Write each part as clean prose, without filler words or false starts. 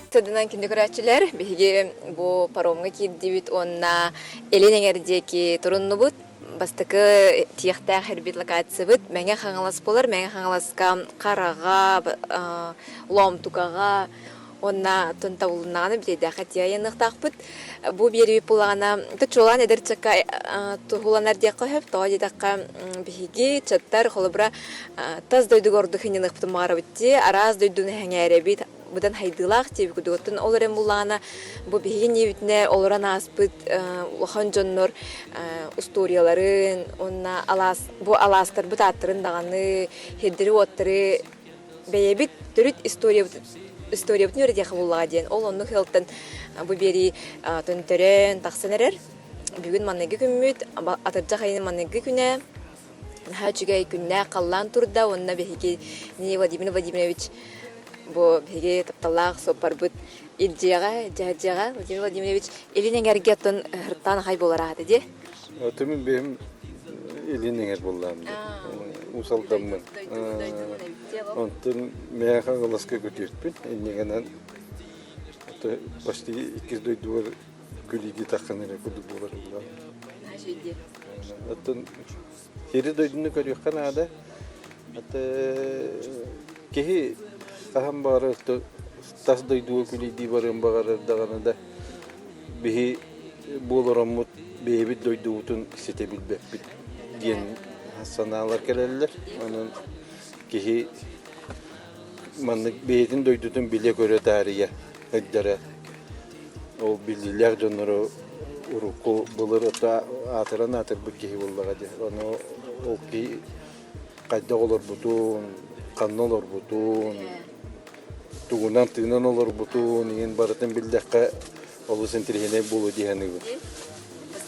Tadından kindi görәчеләр биге бу паромга киддибит онна элен эңердеки туруnnубут бастыкы тиехтә хәрбит локациябыт мәңә хаңалас булыр мәңә хаңаласка карага ломтукага онна тонтаулнаны бидә хәтия яныктакбыт бу бери булагана тчолан эдерчәкка тухуланар дия кыһып тоҗи дакка биге чаттар холбра таз дойду горды хиненик бутмарабытти араз дойду хәңәрәбит будан хайдылах тип күдөгөтөн олорен булана бу биһин небитне олоран аспыт лохан жоннор историяларын онна бу аластар бу таттырын даганы хеддери оттыры бейбит төрүт история бутун өредия хабуллага ден ол онну хелтен бу бери төнтөрен таксынерер бүгүн манныгы күмүт атыржа хайын манныгы күнә хачыгай күнә каллан турда онна беһиги не Владимир Владимирович бу биге тапталак сопарбыт илжега жажага Владимир Владимирович элинеңерге тон хыртан хай болара ди. Отымын бем элинеңер боллам. Усалдаммын. Онтон мен хангаласка көтөртпүн. Энегенен почти 2 дойдур күлиди такканера күдү болар. Нажиди. Отон хири дойдуну көрөккан ада. Ата кеһи Ахам бары тас дойдуа күлейди барын бағарар дағанада бихи боларамут бейбит дойдуутун сете билбеппит ген санаалар келелер. Анын кихи маннык бейдин дойдутун биле көрө тария эддере. Ол билилер жонору уруку булыр атыран атыр бу кихи боллага де. Аны ол ки кайда олор бутун, каннолор бутун. Тугунан тыгынан олар бутун ен баратын билдәккә олысын тирһене булу дигәнеге.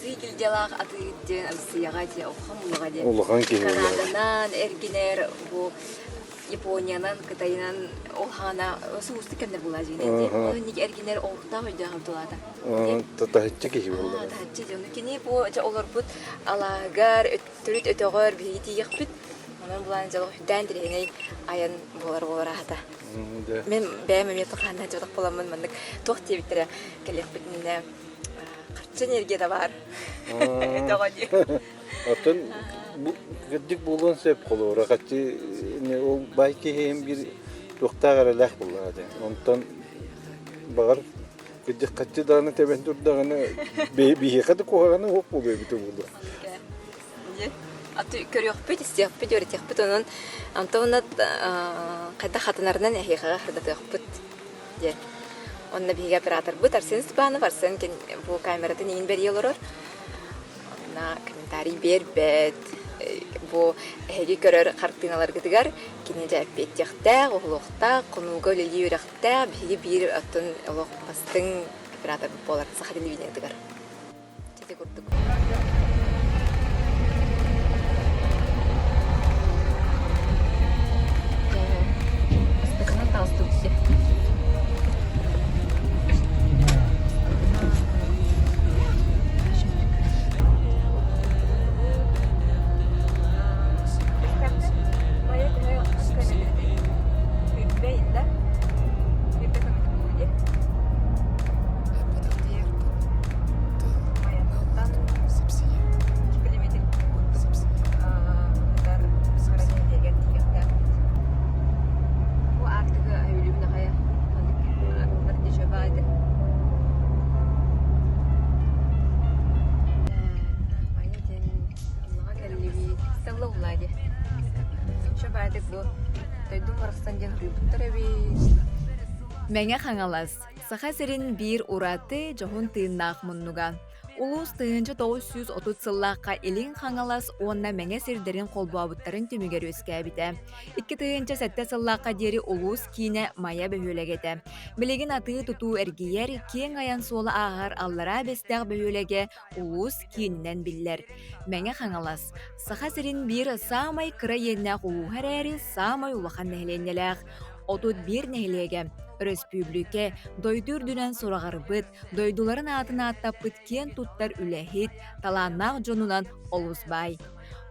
Сыйгил делах атыйден Россияга де охамулга де. Улган киһи. Канаданан эргинер бу Япониянан Кытайнан олхана суусты кемдер була жине де. Ник эргинер орта хөйдә хатулада. Татачы киһи булды. Татачы жон кини бу олар бут алагар өттүрүт өтөгөр бити якпыт. Онан булан жолы хөйдән тирһене аян болар хата. Мен бәйме метоханна жодық боламын мындык тоқ тебиттері келек бітініне қарчы энергия да бар. Атын гіддік болуын сәп қолу. Рақатчы ол байки хейм бір тоқтағар әләқ болады. Онтан бағар гіддік қатчы дағаны тәбен тұрдағаны бейхе қады қоғағаны оқ бұл бейбіті болды. Аты көрөкпүт, истеппүт, өретекпүт, онун антонат кайда хатынарынан эхига хырдатыкпыт. Де. Онна биге оператор бут, Арсен Степанов, Арсен бу камерада неген бери олорор. Онна комментарий бербет. Бу эхиги көрөр картиналар гытыгар, кине жаппет жакта, оглукта, конуга лили үракта, биге бир атын олок бастың оператор болар, сахадын бийне гытыгар. Чете курдук. Мәңә хаңалас. Саха серин бир ураты жоғын тыыннақ мұннуға. Улус тыынчы 930 сыллаққа елін хаңалас онна мәңә сердерін қолбуабыттарын түмігер өске әбіті. 2 тыынчы сәтті сыллаққа дері улус кейіне мая бөхөлегеті. Білеген аты тұту әргейер кен аян солы ағар аллара бестәқ бөхөлеге улус кейіннен білдер. Мәңә хаңалас. Саха серин бир самай кыра еннәқ улухар әрі самай улақан нәхленеләқ. Отут бир нәхлеге. Республике дойдур дүнен сорағарбыт, дойдуларын атына аттаппыт кен туттар үләхит, таланнақ жонунан олусбай.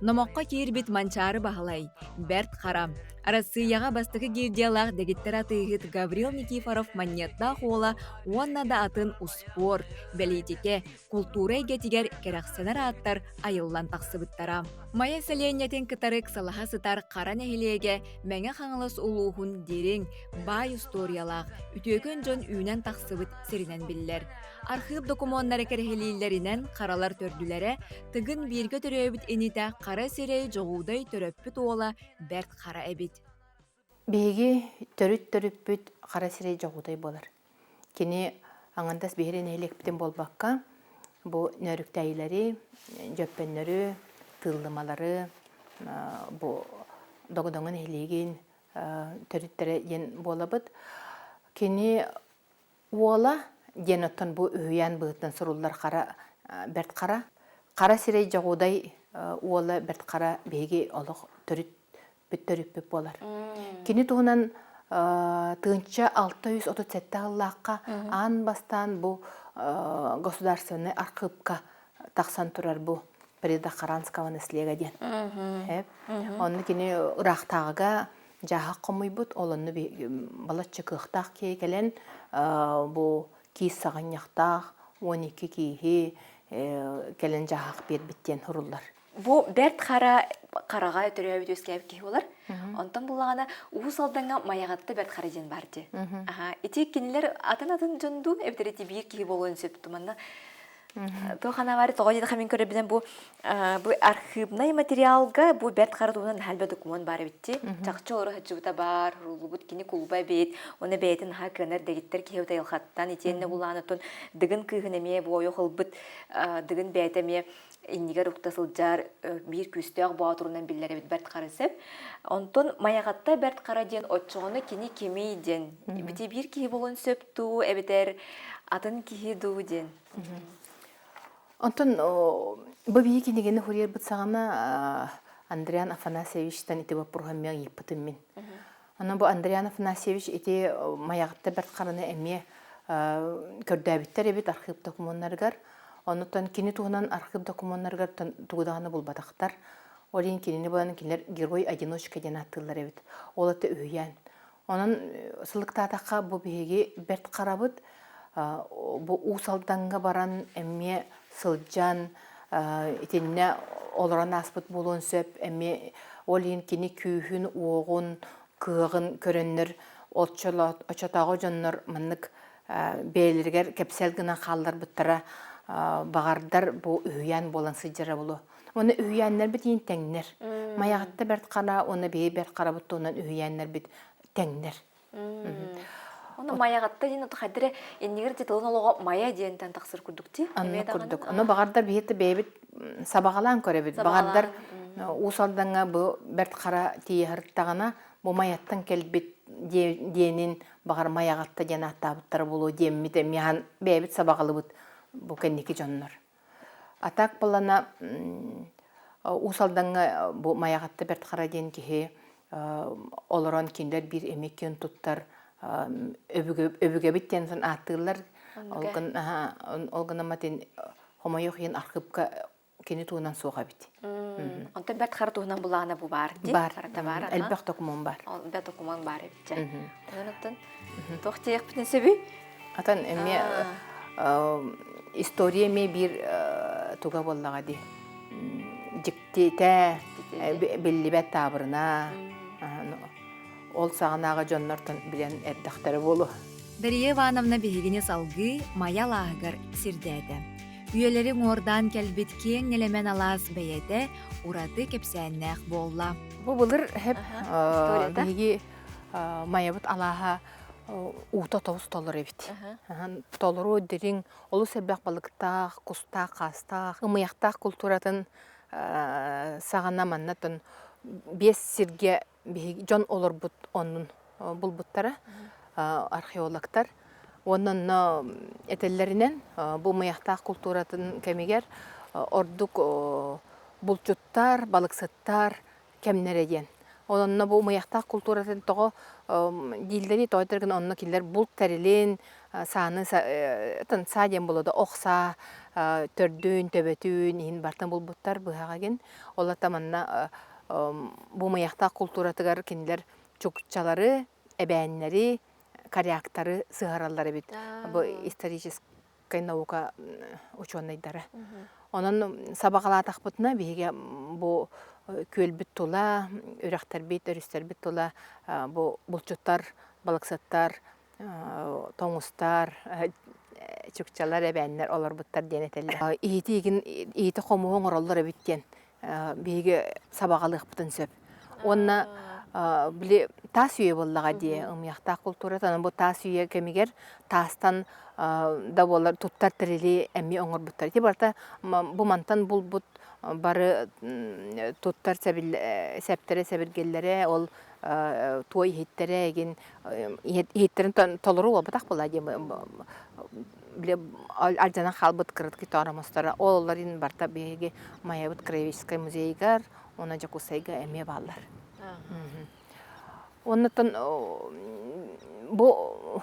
Номоққа киирбит манчары бахалай, Берт Харам. Арасыяға бастықы гирдиялақ дегиттер атыгыт Гаврил Никифоров маньятта хола уанна да атын успорт, бәлетеке, культура егетигер керақсенер аттар айыллан тақсыбыттара. Майя селенетен кытарык салаха сытар қара нәхилеге мәңе қаңылыс улуғын дерің, бай историялақ, үтөкөн жон үйнен тақсыбыт серінен білілер. Архив документары кәрхелейлерінен қаралар төрділері тыгын бирге төрөбіт еніта қара серей жоғудай төрөппіт ола Берт Хара әбіт. Беги төрүт қара сирей жоғудай болар. Кені аңандас бейрен элекпітен болбаққа, бұ нөріктәйлері, жөппенлері, тылдымалары, бұ доғдоңын елеген төрүттері ен болабыд. Кені ола ен оттан бұ өйян бұғыттан сұрулар Берт Хара. Қара сирей жоғудай ола Берт Хара беги олық төрүт болар. Кені туғынан тыңча 637 ғыллаққа ан бастан бұл государственный архивка тақсан тұрар бұл предохранского наслега ден. Оны кені ұрақтағыға жаға қомой бұд, олыны балатшы қықтақ кей келен бұл кейс сағаняқтақ, 12 кейхи келен жағақ бербіттен ұрылар. Бу Берт Хара қараға өтірөбіт өскәбі кей олар. Онтан бұлағана уыз алданға маяғатты Берт Хара ден барды. Итек кенелер атын жонду әбдіреті бейір кей болуын сөп тұманна. Тоқана бары тоға деді қамен көрі бұл архивнай материалға бұл Берт Хара туғынан әлбі документ бары бітті. Чақчы олары хәтчібіта бар, рулыбыт кені күлбай бейт, оны бәйтін ха көнер дегеттер кей өті елхаттан, етеніне бұлағана тұн дығын күйгінеме, бұл ойық олбыт дығын бәйтеме иннигер уктасылжар бир күстөк баатурунан биллер бит Берт Хара сеп. Онтон маягатта Берт Хара ден отчоны кини кеми ден. Бити бир кии болон сөпту, эбитер атын кии ду ден. Онтон бу бии кинигени хурьер бытсагана Андриан Афанасьевичтан ити бапурган мен еппытым мен. Анан бу Андриан Афанасьевич ити маягатта Берт Хараны эме көрдөбиттер эбит архив документтаргар. Онуттан кини туғынан архив документтаргар туғдағаны бұл батақтар. Олин кинини болан кинилер герой одиночка ден аттылар эбит. Ол аты өйян. Онын сылықтатаққа бұ беге Берт Харабыт бұ усалданға баран әмме сылжан етеніне оларан аспыт болуын сөп әмме олин кини күйхін оғын кығын көріннер очатағы жоннар мұнық бейлергер кепсел гына қалдар бұттара бағардар бұл өйян болан сыджара болу. Оны өйяннар біт ең тәңнер. Маяғатта Берт Хара, оны бей Берт Хара бұтты онан өйяннар біт тәңнер. Оны маяғатта дейін ұты қадыры еннегер деталын олуға мая дейін тән тақсыр күрдікті? Анны күрдік. Оны бағардар бейті бейбіт сабағалан көрі біт. Бағардар усалдаңа бұл Берт Хара тейі ғырттағына бұл маяттан кәлбет дейінен бағар маяғатта ден аттабыттары болу дейміді механ бейбіт сабағалы бұт. Бұл кәнекі жонлар. Атақ болана усалдаңа бұл маяғатты Берт Хара ден кеге оларан кендер бір емеккен тұттар өбіге біттен сон аттығылар. Олғын аматен хомайық ен арқыпқа кені туғынан соға біт. Онтан Берт Хара туғынан бұлағына бұл бар? Бар. Әлбәқ документ бар. Әлбәқ документ бар ебітті. Тоқтайық бітін сөбі? Атан әме история ме бир туга боллага ди. Жиктете беллибет табырына. Ол сагынага жоннортон билен эрдактары болу. Дарья Ивановна бегине салгы маялаагар сирдәді. Үйелері ордан кәлбет кең нелемен алас бәйеті ураты кепсәннәқ болла. Бу булыр хеп биги маябыт алаха ута тоус толор эбит. Толору дерин олу себәк балыктак, кустак, кастак, ымыяктак культуратын сагана маннатын бес сирге жон олор бут онун булбуттара археологтар. Onun etellerinden bu mayakta kulturatın kemiger orduk bulçuttar, balıksıttar kemnere diyen. Onun bu mayakta kulturatın toğu dilleri toytırgın onun killer bult terilin, саны тын саден болода оқса төрдүн төбөтүн ин бартан булбуттар быхагаген ола таманна бу маякта культуратыгар кинилер чукчалары эбәннәри коряктары сыгараллары бит бу историческая наука ученыйдары онон сабагалатак бутна биге бу көлбүт тула үрәхтәр бит өрүстәр бит тула бу булчуттар балыксаттар тоңустар чукчалар эбәннәр олар буттар денетелләр ити комуң ороллар биттен биге сабагалык бутын сөп онна биле тас үйе боллага дие ымякта культуратан бу тас үйе кемигер тастан да болар туттар тирили эми оңор буттар ти барта бу мантан булбут бары туттар септере себиргеллере ол той хиттере ген хиттерин толору батак була ди биле алжана халбыт кырытки тарамастара олларын барта беге маябыт краеведческий музейгар она жакусайга эме баллар. Оннотон бу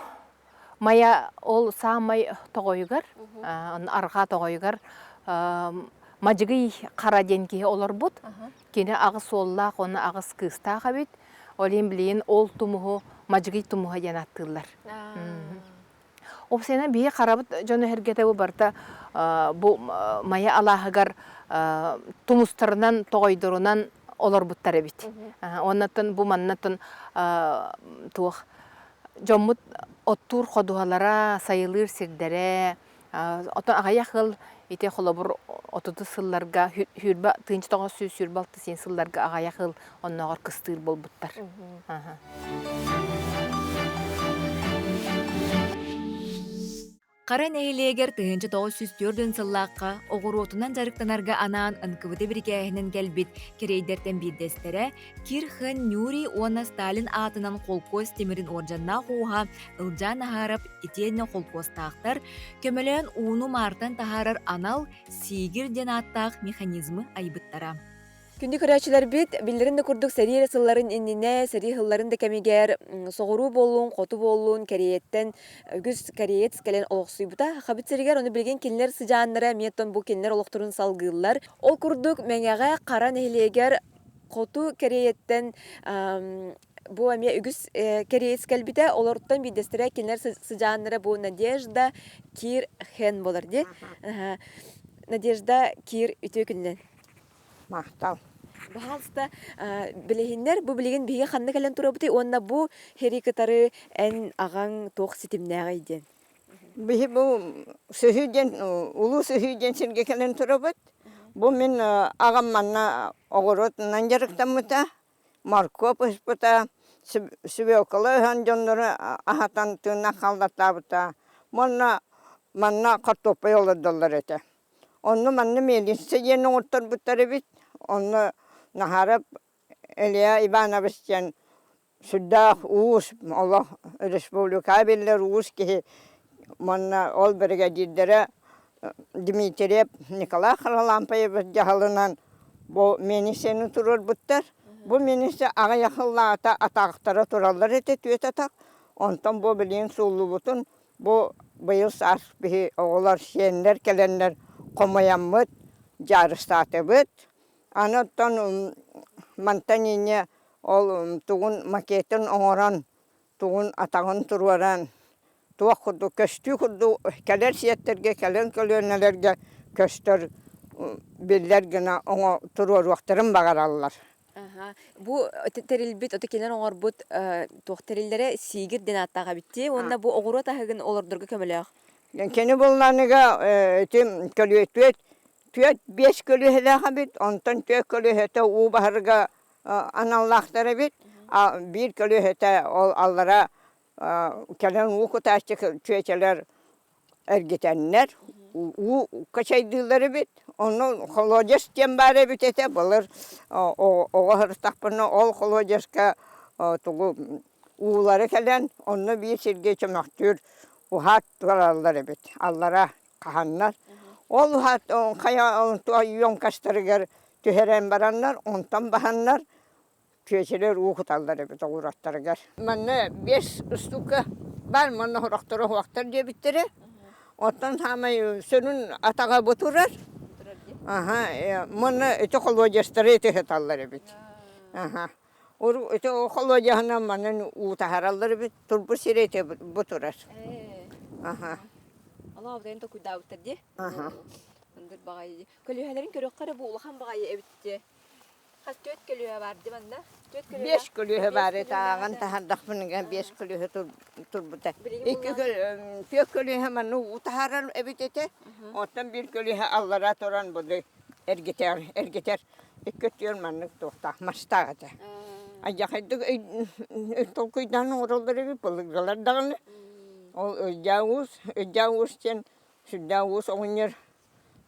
мая ол самай тогойгар, арга тогойгар мажыгый кара денки олар бут. Кене агыс оллак, оны агыс кыста кабит. Олин билин ол тумуху мажыгый тумуха жанаттылар. Опсена бие карабыт жону хергете бу барта бу мая алахыгар тумустарынан тогойдурунан олар буттар бит. Оннатын бу маннатын тух жоммут оттур ходуалара сайылыр сирдере отон агаяхыл ите холобур отуты сылларга хүрба тынч тогос сүз сүрбалты сен сылларга агаяхыл онногор кыстыр болбуттар. Кара нәйлегер тыгынчы 904 сыллаққа оғыротынан жарықтанарға анаан ынкыбыты біргәйінен кәлбет керейдерден биддестере Кирхан Нюри оны Сталин атынан қолкоз темірін оржанна қуға ылжан ағарап итенне қолкоз тақтар көмелен уыну мартан тағарар анал сигирден аттақ механизмы айбыттара. Күнді көрәчілер бит, білдерін де күрдік сәрі сылларын инніне, сәрі хылларын да кәмегер соғыру болуын, қоту болуын, кәрееттен, үгіз кәреет скелен олықсуй бұта. Қабыт сәрігер, оны білген келінер сыжанлары, меттон бұл келінер олықтырын салғылар. Ол күрдік мәңеға қара нәхілегер қоту кәрееттен бұл әме үгіз кәреет скелбіте, оларттан бидестірі келінер сыжанлары бұл Надежда Кир Хен болар де. Надежда Кир үті күннен. Мақтал. Бахалста билегиннер бу билеген биге ханны кален турабыты онна бу херикатары эн аган тох ситимнәгә иден. Бихи бу сөһүден улу сөһүден сирге кален турабыт. Бу мен агам манна огорот нанжарыктамыта Маркоп испыта сибеокалы ханжонноры ахатан тына халдатабыта. Манна картопа йолдалар эте. Онны манны мелиссе ен оттар буттары бит. Onu naharap Elia Ivanovичтен süddах уус Allah Respublika biller уус ki manna ol brigadирдері Dmitriy Nikolay Kharalampoyev jahalынан bu meniseni turur buttar. Bu menise ağa yakıllata ataqtara turallar ete tüet ataq. Ondan bu bilin sullu butun bu bıyıl sars bihi oğlar şenler kelenler komayanmıt jarıstatı bit. Anattan mantanine ol tuğun maketin oğran tuğun atağın turuaran tuğa kudu köstü kudu keler siyetlerge kelen kölönelerge köstür biller gına ona turuar vaxtırın bağarallar. Bu terilbit ötekiler oğarbut tohterillere sigir denattağa bitti. Onda bu oğuru atağın olurdurgu kömeleğ. Keni bullarınıga tim kölüyetüet tüet 5 kölühede bit, ondan tüet kölühede u baharga anallahtara bit, bir kölühede allara kelen u kutaşçı tüetçiler ergitenler, u kaçaydıları bit, onu kolojes tembare bit ete bulur, o hırtakpını ol kolojeska uğuları kelen, onu bir sirge çömaktür, uhat varalları bit, allara kahanlar. Ol hat kaya yon kaştırıgar tüheren baranlar, ondan bahanlar, tüyeciler uğutalları bit uğrattırıgar. Manne 5 üstüke бар мана хорохторо вақтар диye bittere. Оттан хамай сөнүн атага бутурар. Мана эте холвожастары эте хеталлар бит. Ор эте холвожахана манан утахараллар бит. Турбу сирете бутурар. Allah avdayın da kuyda utar diye. Andır bagayı. Kölühelerin körükleri bu ulahan bagayı ebitti. Kaç töt kölühe vardı bende? 5 kölühe var etağın tahandak bunun 5 kölühe turbuta. 2 kölühe manu utaharar ebitete. Ondan bir kölühe Allah'a toran budu. Ergiter. 2 diyor manlık tohta. Mastağıda. Ayakaydık tolkuydan oraları bir balıklar dağını. O Yavuz için şu Yavuz oynuyor.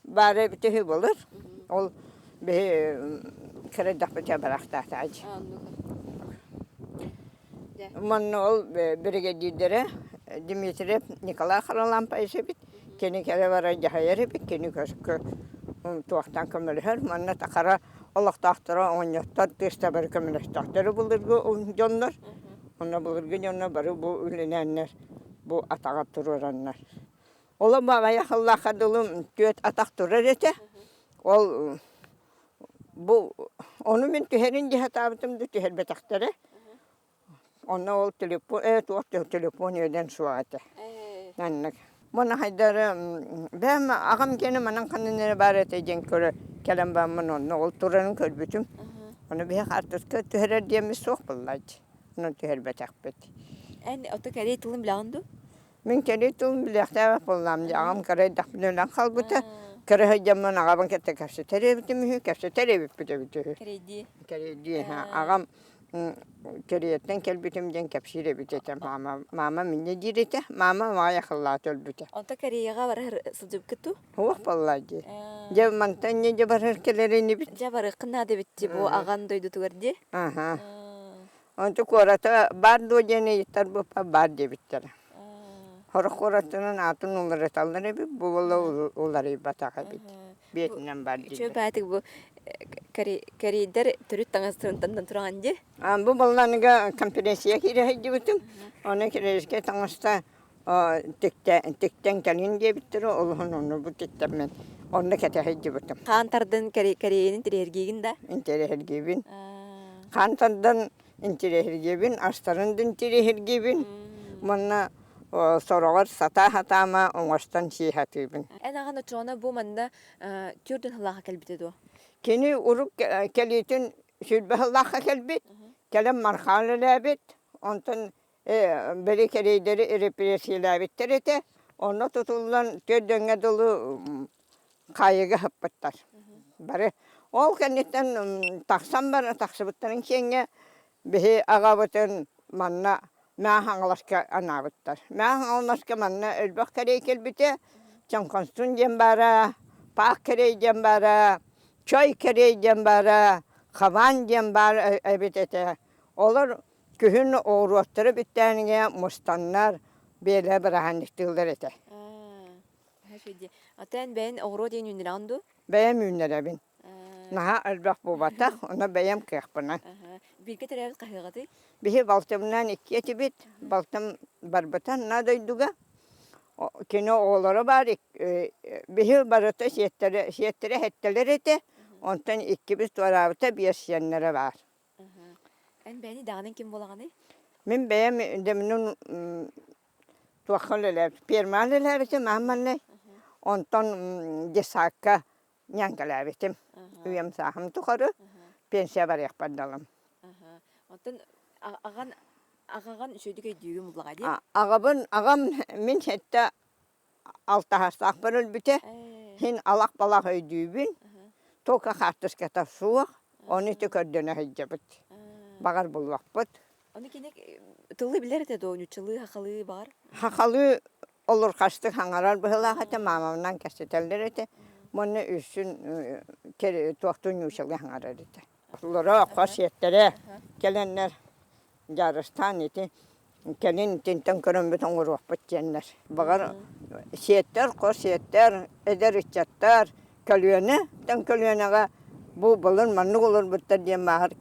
Bari bir olur. Ol bir kere dakika bıraktı acı. Man ol brigadidere Dimitri Nikolay Kharalampa bit. Kendi kere var cahayere bit. Kendi köşkü tuğaktan kömürler. Manna takara Allah tahtıra oynuyor. Tattırsta bir kömürler tahtırı bulurgu canlar. Ona bulurgu canlar bari bu ünlenenler. Bu atağa duranlar. Ola bana yakalla kadılım göt atak durar ete. Ol bu onu ben tüherin cihat abitım tüher betaktere. Ona ol telefon yerden suate. Nannak. Bana haydar ben ağam gene manan kanınları barete cenkore kelam bamın onu ol turanın körbütüm. Onu bir artık tüher diyemiz sok bullaç. Onu tüher betak bet. En otu kere tulum bilandu. Min kere tulum bilakta bullam ağam kare dakbinen kalbuta. Kere zaman ağam kete kapsa terebitim kapsa terebip bite. Keredi. Kere ağam kereyetten kelbitim den kapsire bite mama minne direte mama vaya khallat ölbüte. Otu kere yaga var sıcıp kutu. Huwa pallaji. Jev mantanya jebar kelerini bit. Jabarı kına da bitti bu ağan doydu tugardi. Onto korata bar do jene yitar bu pa bar de bitter. Horkoratının atın onları talları bir bu onları bataka bit. Vietnam bar de. Çöp artık bu kere der türüt tangan turandı. Bu ballanıga konferansiya gire bitim. Ona kireske tangasta tikten kalin diye bitir onu bu tikten men. Onda kete hecci bitim. Kantardan kerenin tirergiginde. İnterhergibin. Kantardan intirehirgibin, astarından intirehirgibin. Manna sorular sata hatama ongastan şihatibin. En ağın çoğuna bu manda türdün halaha kelbite do. Kini uruk kelitin şülbe halaha kelbit. Kelem marhalı labit. Ondan beri kereyderi represi labittir ete. Onu tutulan tördöne dolu kayıgı hıppıttar. Bari ol kendinden taksam var, taksıbıtların kenge bihi ağabıtın manna mağanlaşka anabıttar. Mağanlaşka manna ölbük kerey kelbite, çankonsun jembara, pak kerey jembara, çay kerey jembara, kavan jembara ebitete. Olur kühün oğruatları bittenine mustanlar böyle bırahanlıktılar ete. Aten ben oğru diyen ünlülandu. Beyem ünlere bin. Naha ölbük bu batak, ona beyem kıyakpına. Bilge tereyağız kahıgatı. Bihi baltamdan ikiyeti bit, baltam barbatan nadayduga. Kino oğları var, bihi barata şiyetlere hetteler ete, ondan iki biz tuarabıta bir yaşayanlara var. En beni dağının kim bolağını? Min beyem deminin tuakhalılar, pirmaliler bitim, ahmanlar. Ondan cisakka nyankalar bitim. Üyem saham tukarı, pensiya var yakpadalım. Ondan ağagan şöyle düğüm bulağı. Ağam min hette altı hastaq bir ölbüte. Hin alaq balaq öydübün. Toka xartıskata suaq. Onu tükürdüne hicabıt. Bağır bulvaqbıt. Onu kinek tıllı bilir de doğru çılığı hakalı var. Hakalı olur kaçtık hangarar bıhılaqata mamamdan kasteteller ete. Bunu üstün tuaqtun yuşalı hangarar ete. Onlara qasiyetleri gelenler yarıstan eti. Kelin tinten körün bütün uğruqbıt jenler. Bağır siyetler, qasiyetler, eder içatlar, kölüyene, ten kölüyenege bu bulun manlık olur bitter diye mağır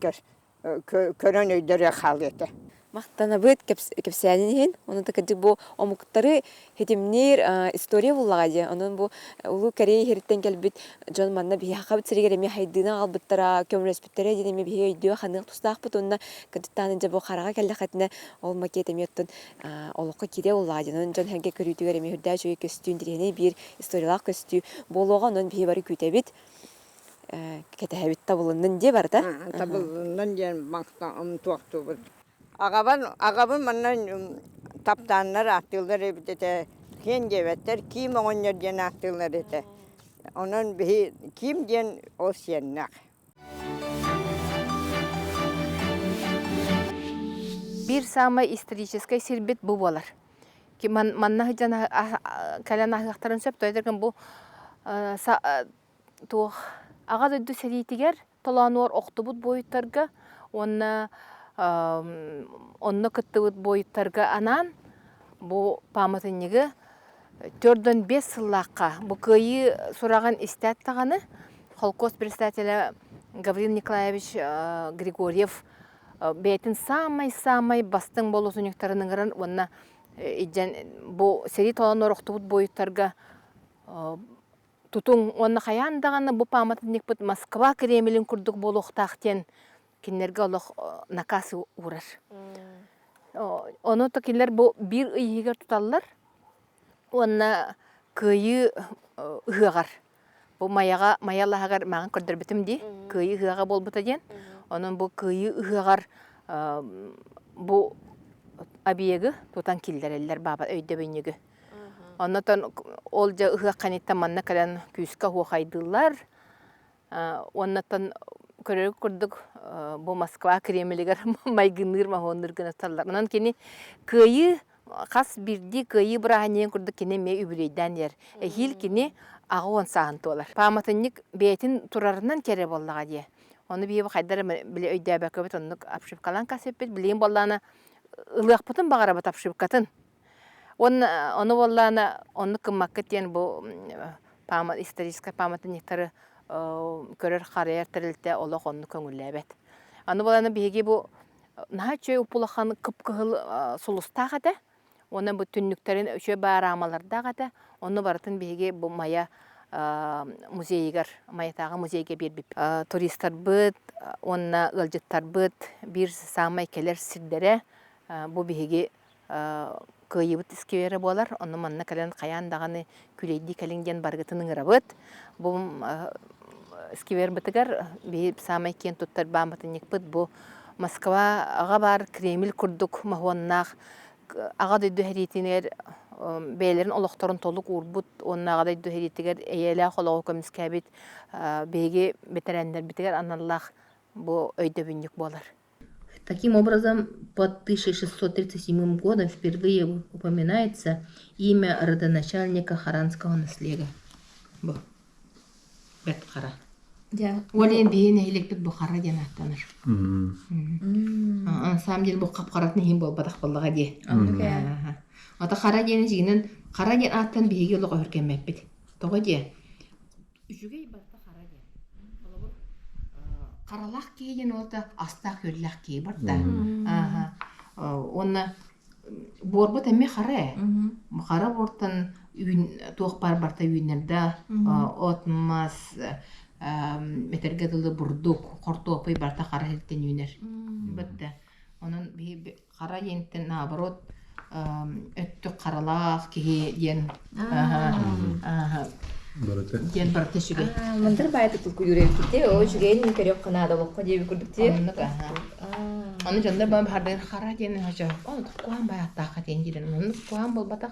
körün öydere xal ete. мақтанабыт кепсәнин оны такадык бу омуктары хетимнер история буллагади онун бу улу корей херттен келбит жон манна бияхабыт сиригереме хайдына албыттара көмреспиттере денеме бие өйдө ханык тустаакпыт онна кадыттаны же бу карага келлехатне ол макетеметтен олокко кире буллагади онун жон херге көрүтүгереме хүрдә жөй көстүн дирени бир историялак көстү болгон онун бие бары күтебит кетебит табылынын де бар да Табылынан ден банкта туакту бут. Агабын маннан таптаннар аттылар эбитете. Кен жебеттер ким оңнер ден аттылар эте. Онун би ким ден осеннак. Бир самый исторический сирбит бу болар. Ки манна жана калана ахтарын сөп тойдырган бу тух ага дөдү серитигер толануар октубут боюттарга онна кыттыбыт боюттарга анан бу паматынныгы 4-5 сыллакка бу кыйы сураган истәт таганы холкост председателя Гаврил Николаевич Григорьев бетин самай бастың болусунуктарының гыран онна иджен бу сери толануар октубут боюттарга тутун онна хаяндаганы бу паматынник бут Москва Кремлин курдук болуктактен кинерге олох накасы урар. Оны токиллер бу бир ыйыгер туталлар. Онна кыйы ыгар. Бу маяллагар маган көрдөрбүтүм ди. Кыйы ыгага болбута ден. Онун бу кыйы ыгар бу абиеги тутан килдерелер баба өйдөбөнүгү. Оннотон ол жа ыгак канитта манна калан күскө хуайдылар. Оннотон көрөк курдук бу Москва Кремлигер майгыныр махонныр гына таллар. Анан кени кыйы кас бирди кыйы браанен курдук кени ме үбүлөйдөн ер. Хил кени агон саан толар. Паматынник бетин турарынан кере боллага ди. Оны бие кайдар биле өйдөбө көбөт оннук апшып калан касеппет билен болланы ылыакпытын багарабат апшып катын. Оны болланы оннук кымаккетен бу исторический паматынниктары көрөр харыяр тирилте олох онну көңүлләбет. Аны боланы биги бу нахачы упулахан кыпкыл сулустагата, оны бу түннүктерин өчө баарамалардагата, оны бартын биги бу мая музейгер, маятагы музейге бербип. Туристтар быт, онна ылжыттар быт, бир самай келер сирдере бу биги кыйыбыт искебери болар, оны манна кален каяндаганы күлейди калинген баргытының рабыт. Бу скивер бытыгар би самай кен туттар баматынник быт бу Москва ага бар Кремль курдук махоннах ага дөйдү херитинер бейлерин олокторун толук урбут оннага дөйдү херитигер эйеле холоо көмскәбит беги бетерендер битигер аналлах бу өйдөбүннүк болар. Таким образом, под 1637 годом впервые упоминается имя родоначальника харанского наследия. Бетхара. Олен бейін әйлекпет бұқара ден аттаныр. На самом деле бұл қапқаратын ең бол бадақ болыға де. Ата қара дені жегінен қара ден аттан бейге ұлыға өркенмәп бет. Тоға де. Жүгей баста қара ден. Қаралақ кейден олта астақ өллақ кей бар да. Оны борбыт әме қара. Қара бортан туық бар-барта үйінерді отмас метергедылы бурдук, кортопый барта қара хелттен үйінер. Бітті. Оның қара ентен наоборот өтті қаралақ кеге ден ден барты жүге. Мындыр байты күлкі үйреп кетті, о жүгейін көрек қанада болыққа дебі күрдікте. Оны жандар бәм бардыр қара дені ғажа. Оны қуан бай аттаққа ден деден. Оны қуан бол батақ.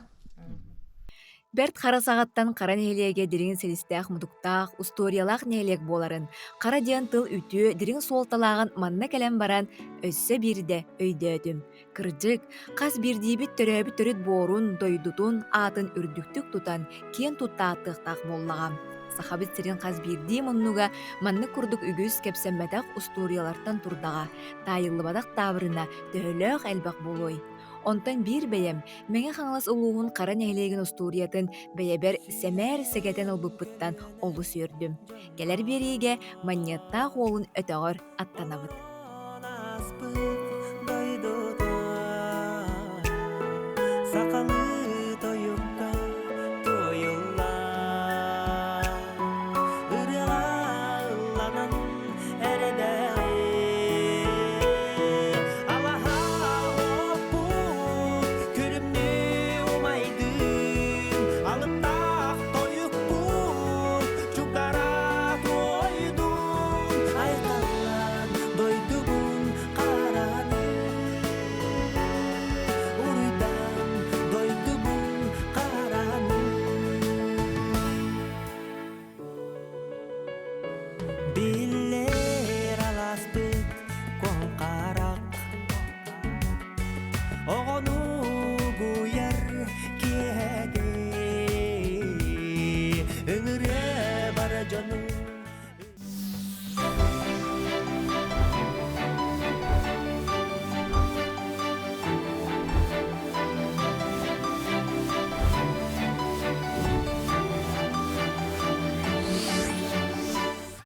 Бәрт қара сағаттан қара нәйлеге дирин селістәқ мұдықтақ, усториялақ нәйлек боларын. Қара диан тыл үті дирин солталағын манна кәлем баран өссі бірді өйдөдім. Кырджык, қас бірдейбіт түрәбі түріт борун, дойдутун, атын үрдіктік тұтан, кен тұттақтықтақ боллағам. Сахабит сирин қас бірдей мұннуға манны күрдік үгіз кәпсәмбәдақ усториялартан турдаға, тайылыбадақ табырына төхіліқ әлбақ болой. Онтан бир бәйем, мәңе қаңлас ұлуғын қара нәйлеген усториятын бәйебер сәмәр сәгәтен ұлбықпыттан олы сөрдім. Келер береге маньяттақ олын өтіғыр аттанабыд.